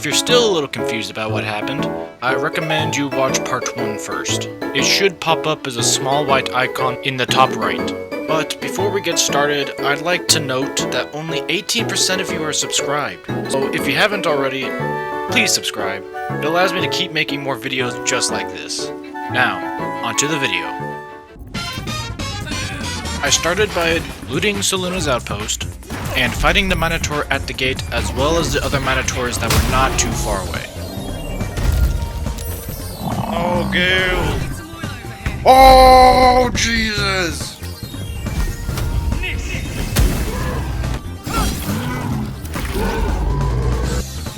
If you're still a little confused about what happened, I recommend you watch part 1 first. It should pop up as a small white icon in the top right. But before we get started, I'd like to note that only 18% of you are subscribed. So if you haven't already, please subscribe. It allows me to keep making more videos just like this. Now, onto the video. I started by looting Soluna's outpost and fighting the Minotaur at the gate as well as the other Minotaurs that were not too far away. Oh, Gale! Oh, Jesus!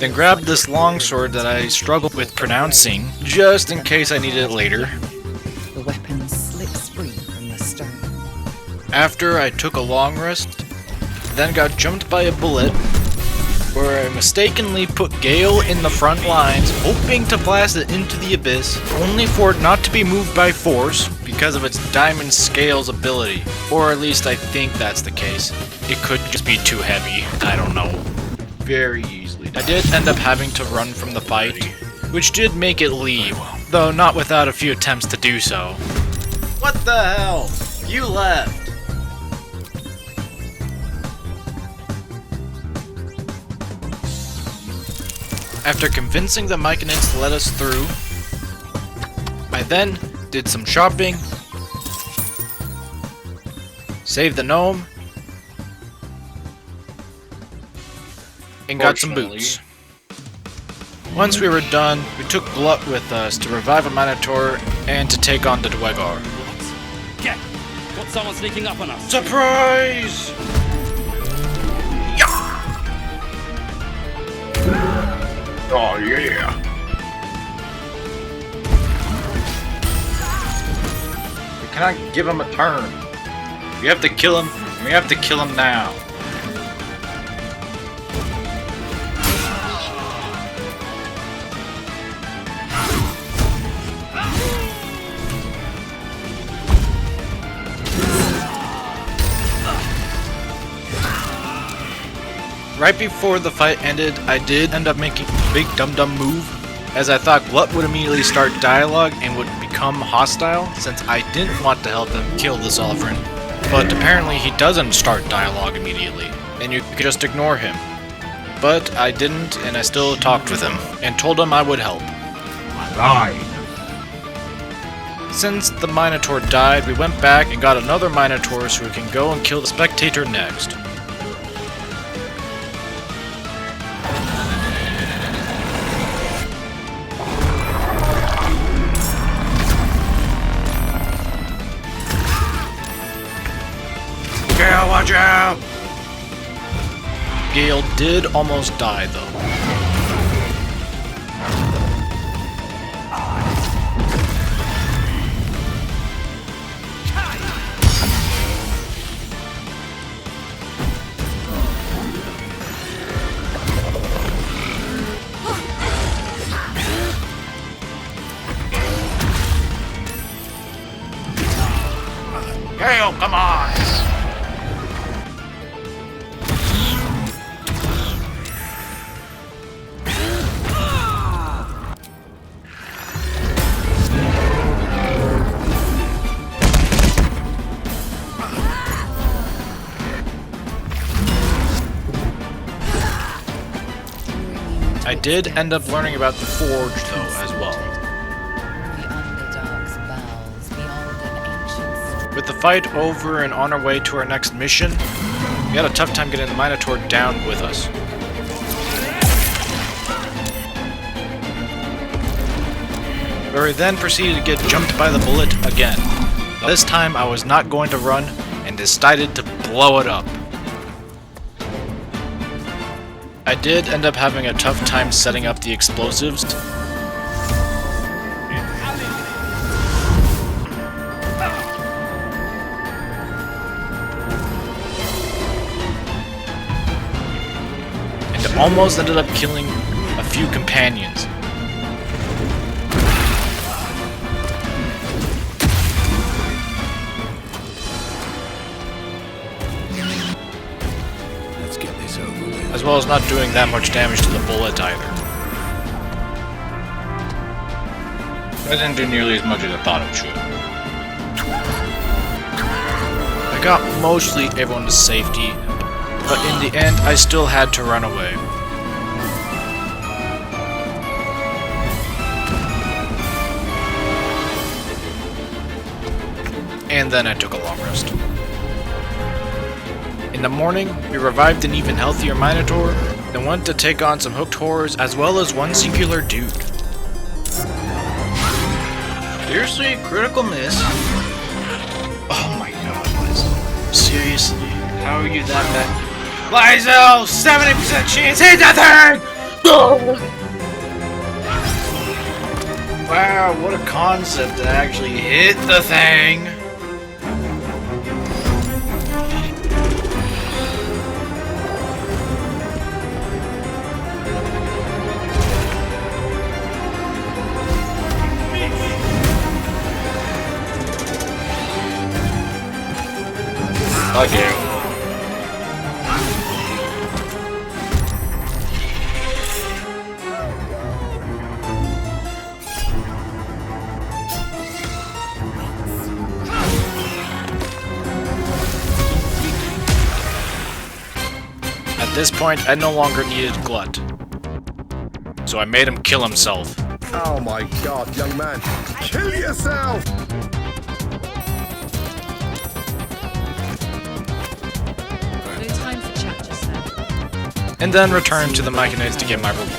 Then grabbed this longsword that I struggled with pronouncing, just in case I needed it later. The weapon slips free from the stone. After I took a long rest, then got jumped by a bullet, where I mistakenly put Gale in the front lines, hoping to blast it into the abyss, only for it not to be moved by force because of its diamond scales ability. Or at least I think that's the case. It could just be too heavy, I don't know. Very easily. I did end up having to run from the fight, which did make it leave, though not without a few attempts to do so. What the hell? You left! After convincing the Myconids to let us through, I then did some shopping, saved the gnome, and got some boots. Once we were done, we took Glut with us to revive a Minotaur and to take on the Dwegar. Get! Got someone sneaking up on us! Surprise! Yeah! Oh yeah! We cannot give him a turn. We have to kill him, and we have to kill him now. Right before the fight ended, I did end up making a big dum-dum move, as I thought Glut would immediately start dialogue and would become hostile, since I didn't want to help him kill the Sovereign. But apparently he doesn't start dialogue immediately, and you could just ignore him. But I didn't, and I still talked with him, and told him I would help. Since the Minotaur died, we went back and got another Minotaur so we can go and kill the Spectator next. Gale, watch out! Gale did almost die, though. Gale, come on! I did end up learning about the Forge, though, as well. With the fight over and on our way to our next mission, we had a tough time getting the Minotaur down with us. Where we then proceeded to get jumped by the bullet again. This time I was not going to run and decided to blow it up. I did end up having a tough time setting up the explosives. And almost ended up killing a few companions. As well as not doing that much damage to the bullet either. I didn't do nearly as much as I thought it should. I got mostly everyone to safety, but in the end, I still had to run away. And then I took a long rest. In the morning, we revived an even healthier Minotaur, then went to take on some hooked horrors as well as one singular dude. Seriously? Critical miss? Oh my god, Lysel. Seriously? How are you that bad? Lysel! 70% chance, hit that thing! Wow, what a concept to actually hit the thing! Okay. At this point, I no longer needed Glut. So I made him kill himself. Oh my god, young man. Kill yourself! And then returned to the Myconids to get my reward.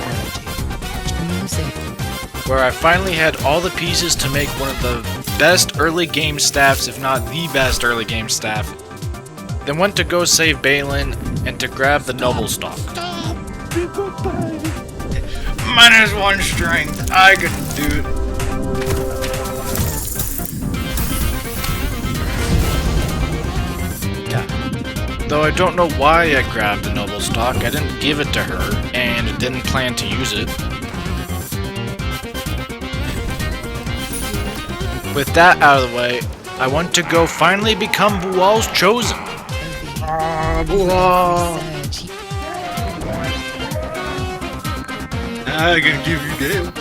Where I finally had all the pieces to make one of the best early game staffs, if not the best early game staff. Then went to go save Balin and to grab the Noble Stock. -1 strength, I could do it. Though I don't know why I grabbed the Noble Stock, I didn't give it to her, and didn't plan to use it. With that out of the way, I want to go finally become Bual's chosen. Bual! I can give you Gale.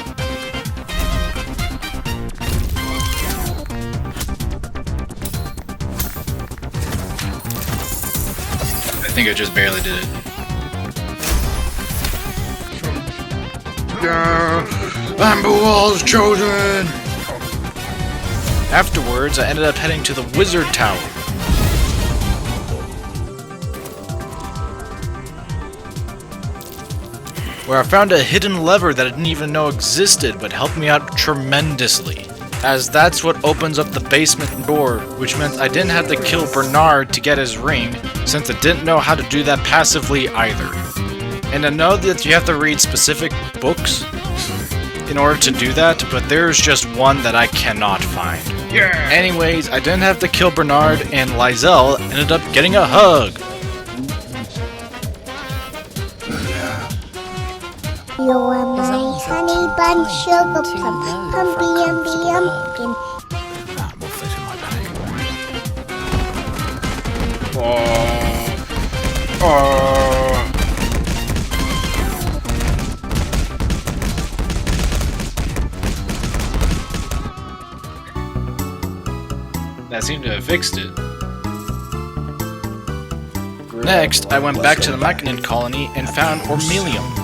I think I just barely did it. Yeah, I'm Bual's chosen! Afterwards, I ended up heading to the Wizard Tower. Where I found a hidden lever that I didn't even know existed, but helped me out tremendously. As that's what opens up the basement door, which meant I didn't have to kill Bernard to get his ring, since I didn't know how to do that passively either. And I know that you have to read specific books in order to do that, but there's just one that I cannot find. Yeah. Anyways, I didn't have to kill Bernard, and Lysel ended up getting a hug. You're my honey bun sugar plum, humpy yumpy yumpkin. More fish in my bag. Oh. That seemed to have fixed it. Next, I went back to the Myconid colony and found Ormelium.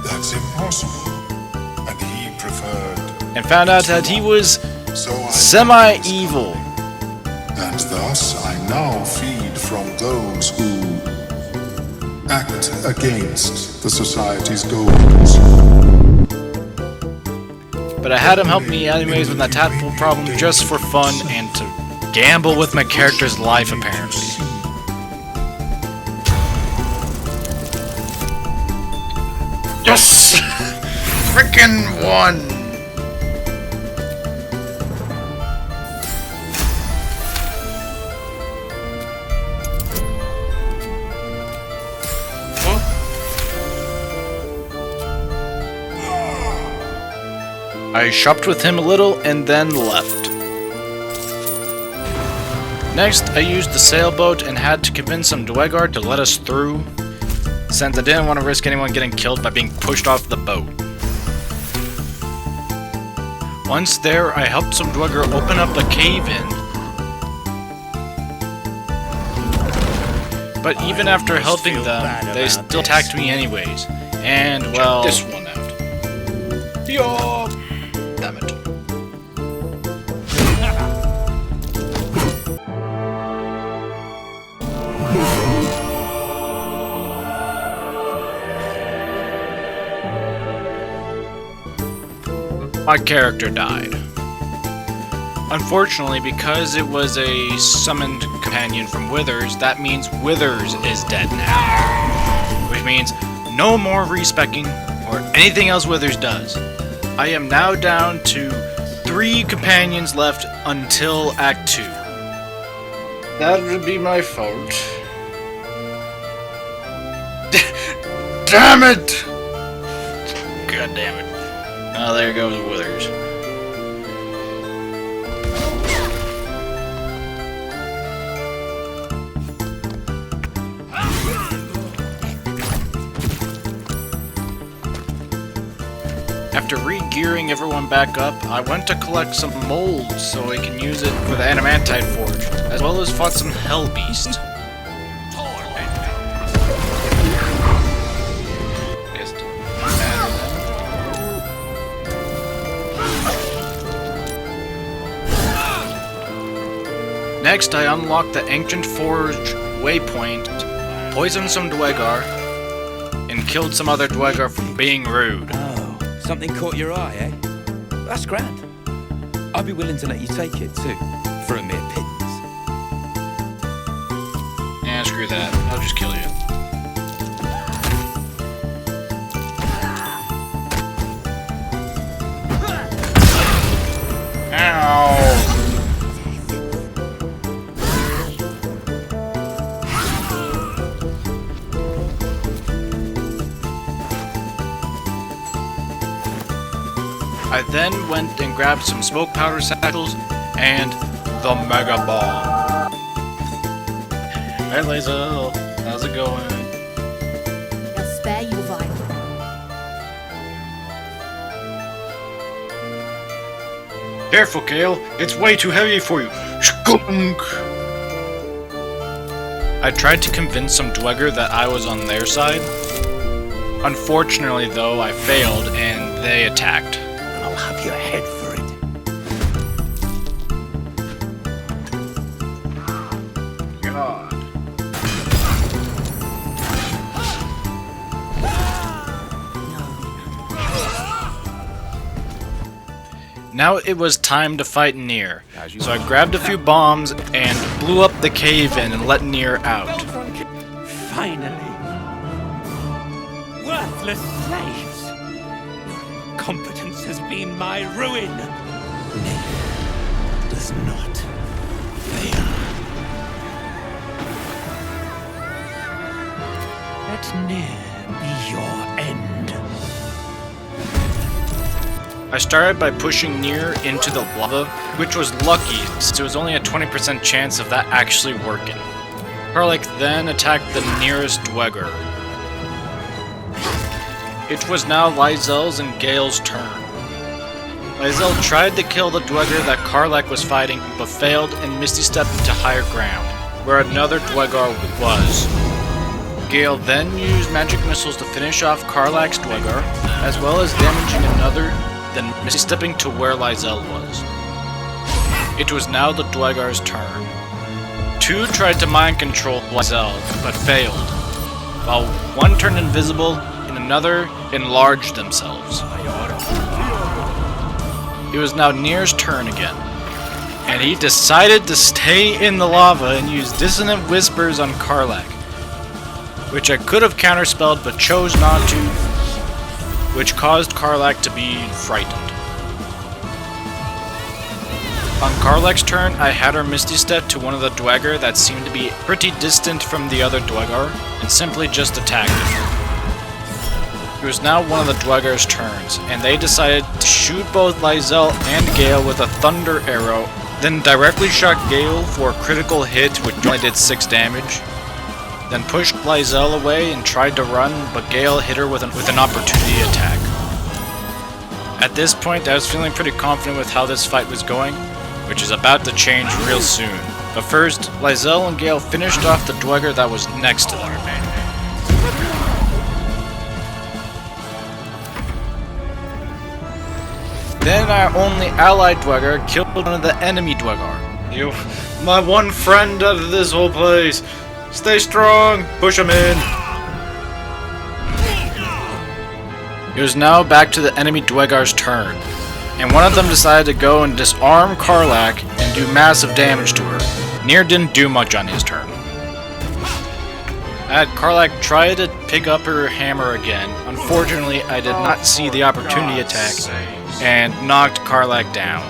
That's impossible. And he preferred. And found out that he was semi-evil. And thus I now feed from those who act against the society's goals. But I had him help me anyways with that tadpole problem just for fun and to gamble with my character's life, apparently. Yes! Frickin' won! I shopped with him a little and then left. Next, I used the sailboat and had to convince some Dwegar to let us through, since I didn't want to risk anyone getting killed by being pushed off the boat. Once there, I helped some Dweger open up a cave-in. But even after helping them, they still attacked me anyways. And, well... Check this one out. Yo! Damn it. My character died. Unfortunately, because it was a summoned companion from Withers, that means Withers is dead now. Which means no more respecking or anything else Withers does. I am now down to 3 companions left until Act 2. That would be my fault. Damn it! God damn it. Oh, there goes Withers. After re-gearing everyone back up, I went to collect some molds so I can use it for the Adamantite Forge, as well as fought some Hell Beast. Next, I unlocked the Ancient Forge waypoint, poisoned some Dweger, and killed some other Dweger for being rude. Oh, something caught your eye, eh? That's grand. I'd be willing to let you take it, too, for a mere pittance. Yeah, screw that. I'll just kill you. Ow! I then went and grabbed some smoke powder satchels and the Mega Bomb. Hey Lazel, how's it going? I'll spare you, Vine. Careful, Gale. It's way too heavy for you. Skunk! I tried to convince some Dweger that I was on their side. Unfortunately, though, I failed and they attacked. I'll have your head for it. God. Now it was time to fight Nier, so I grabbed a few bombs and blew up the cave-in and let Nier out. Finally. Worthless slaves. Your competence has been my ruin. Nier does not fail. Let Nier be your end. I started by pushing Nier into the lava, which was lucky since there was only a 20% chance of that actually working. Karlach then attacked the nearest Dweger. It was now Lysel's and Gale's turn. Lysel tried to kill the Dweger that Karlach was fighting, but failed and Misty stepped to higher ground, where another Dweger was. Gale then used magic missiles to finish off Karlach's Dweger, as well as damaging another, then Misty stepping to where Lysel was. It was now the Dweger's turn. 2 tried to mind control Lysel, but failed, while 1 turned invisible and another enlarged themselves. It was now Nier's turn again, and he decided to stay in the lava and use Dissonant Whispers on Karlach, which I could have counterspelled but chose not to, which caused Karlach to be frightened. On Karlach's turn, I had her Misty Step to one of the Dweger that seemed to be pretty distant from the other Dweger, and simply just attacked him. It was now one of the Dweger's turns, and they decided to shoot both Lysel and Gale with a Thunder Arrow, then directly shot Gale for a critical hit which only did 6 damage, then pushed Lysel away and tried to run, but Gale hit her with an opportunity attack. At this point, I was feeling pretty confident with how this fight was going, which is about to change real soon. But first, Lysel and Gale finished off the Dweger that was next to them. Then our only allied Dweger killed one of the enemy Dwegar. You, my one friend out of this whole place. Stay strong, push him in. It was now back to the enemy Dwegar's turn, and one of them decided to go and disarm Karlach and do massive damage to her. Nier didn't do much on his turn. I had Karlach try to pick up her hammer again. Unfortunately, I did not see the opportunity attack and knocked Karlach down.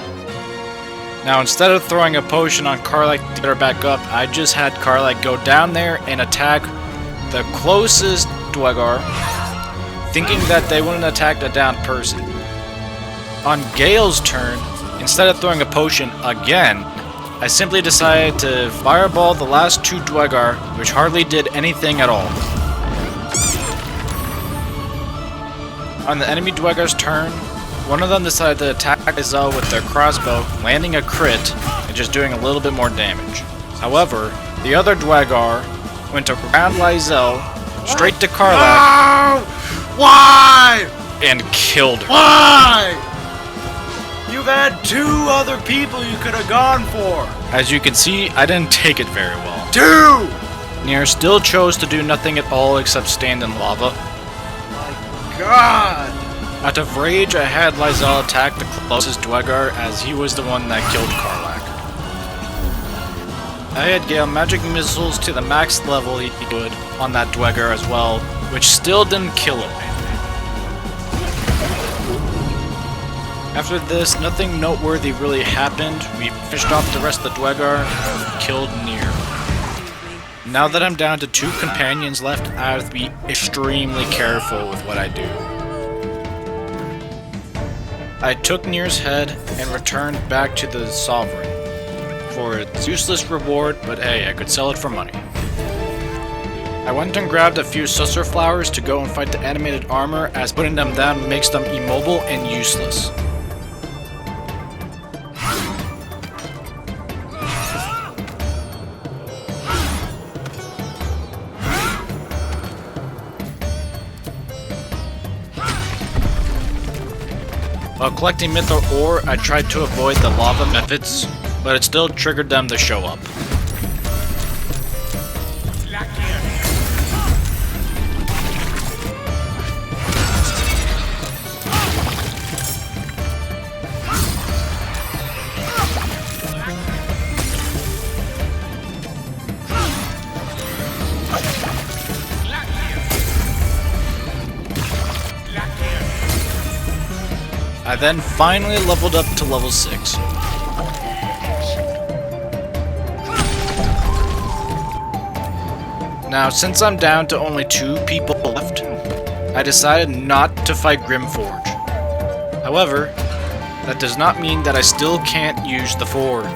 Now, instead of throwing a potion on Karlach to get her back up, I just had Karlach go down there and attack the closest Dwegar, thinking that they wouldn't attack a downed person. On Gale's turn, instead of throwing a potion again, I simply decided to fireball the last two Dwegar, which hardly did anything at all. On the enemy Dwegar's turn, one of them decided to attack Lysel with their crossbow, landing a crit and just doing a little bit more damage. However, the other Dwegar went around Lysel, straight to Karlach, Why? and killed her. Why? You've had two other people you could have gone for. As you can see, I didn't take it very well. Two! Nier still chose to do nothing at all except stand in lava. God! Out of rage, I had Lysel attack the closest Dwegar as he was the one that killed Karlach. I had Gale magic missiles to the max level he could on that Dwegar as well, which still didn't kill him. After this, nothing noteworthy really happened. We fished off the rest of the Dwegar and killed Nier. Now that I'm down to two companions left, I have to be extremely careful with what I do. I took Nier's head and returned back to the Sovereign for its useless reward, but hey, I could sell it for money. I went and grabbed a few Susser flowers to go and fight the animated armor, as putting them down makes them immobile and useless. While collecting Mithril ore, I tried to avoid the lava methods, but it still triggered them to show up. I then finally leveled up to level 6. Now, since I'm down to only 2 people left, I decided not to fight Grimforge. However, that does not mean that I still can't use the Forge.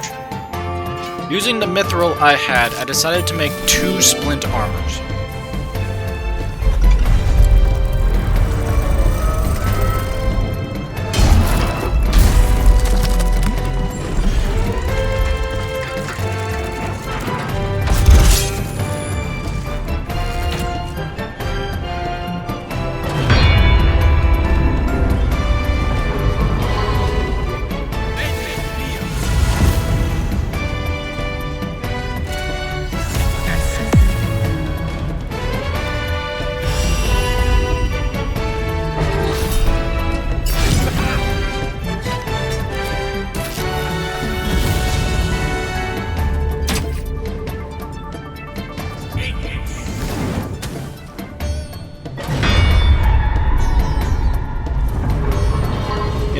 Using the Mithril I had, I decided to make 2 splint armors.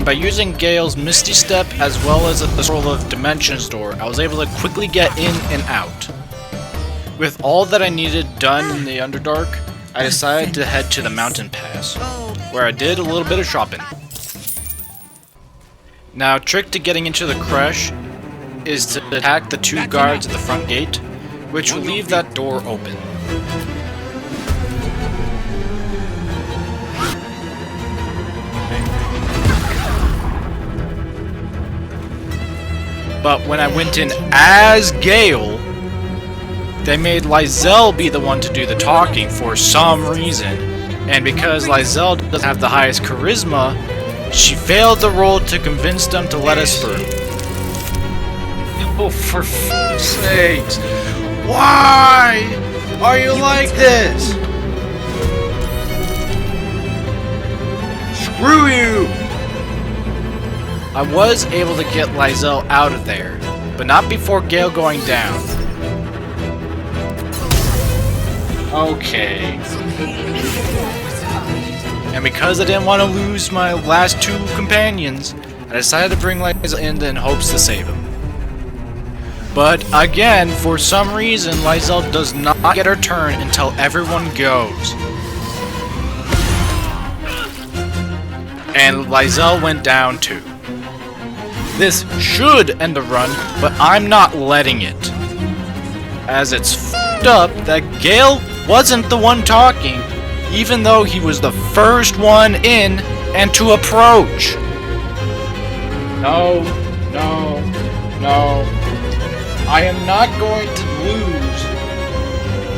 By using Gale's Misty Step as well as the Scroll of Dimensions door, I was able to quickly get in and out. With all that I needed done in the Underdark, I decided to head to the Mountain Pass, where I did a little bit of shopping. Now, a trick to getting into the Creche is to attack the 2 guards at the front gate, which will leave that door open. But when I went in as Gale, they made Lizelle be the one to do the talking for some reason. And because Lizelle doesn't have the highest charisma, she failed the role to convince them to let us through. Oh, for f***'s sakes. Why are you like this? Screw you! I was able to get Lizelle out of there, but not before Gale going down. Okay. And because I didn't want to lose my last two companions, I decided to bring Lizelle in hopes to save him. But again, for some reason, Lizelle does not get her turn until everyone goes. And Lizelle went down too. This should end the run, but I'm not letting it. As it's f***ed up that Gale wasn't the one talking, even though he was the first one in and to approach. No, no, no. I am not going to lose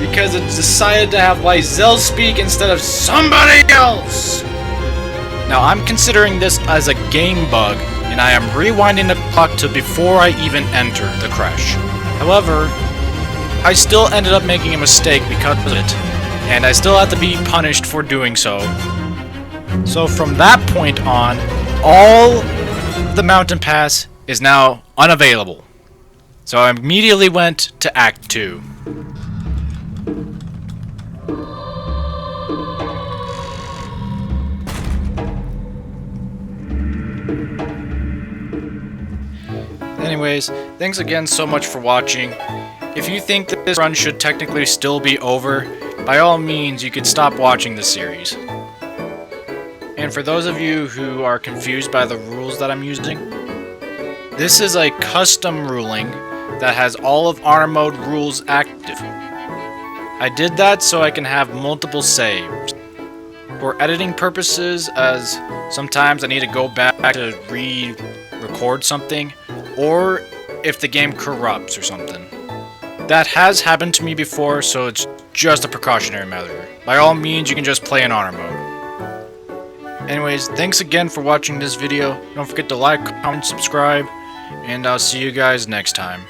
because it's decided to have Lizelle speak instead of somebody else. Now I'm considering this as a game bug, and I am rewinding the clock to before I even enter the crash. However, I still ended up making a mistake because of it, and I still have to be punished for doing so. So from that point on, all the mountain pass is now unavailable. So I immediately went to Act 2. Anyways, thanks again so much for watching. If you think that this run should technically still be over, by all means you could stop watching the series. And for those of you who are confused by the rules that I'm using, this is a custom ruling that has all of Honor Mode rules active. I did that so I can have multiple saves. For editing purposes, as sometimes I need to go back to re-record something, or if the game corrupts or something. That has happened to me before, so it's just a precautionary measure. By all means, you can just play in Honor Mode. Anyways, thanks again for watching this video. Don't forget to like, comment, subscribe, and I'll see you guys next time.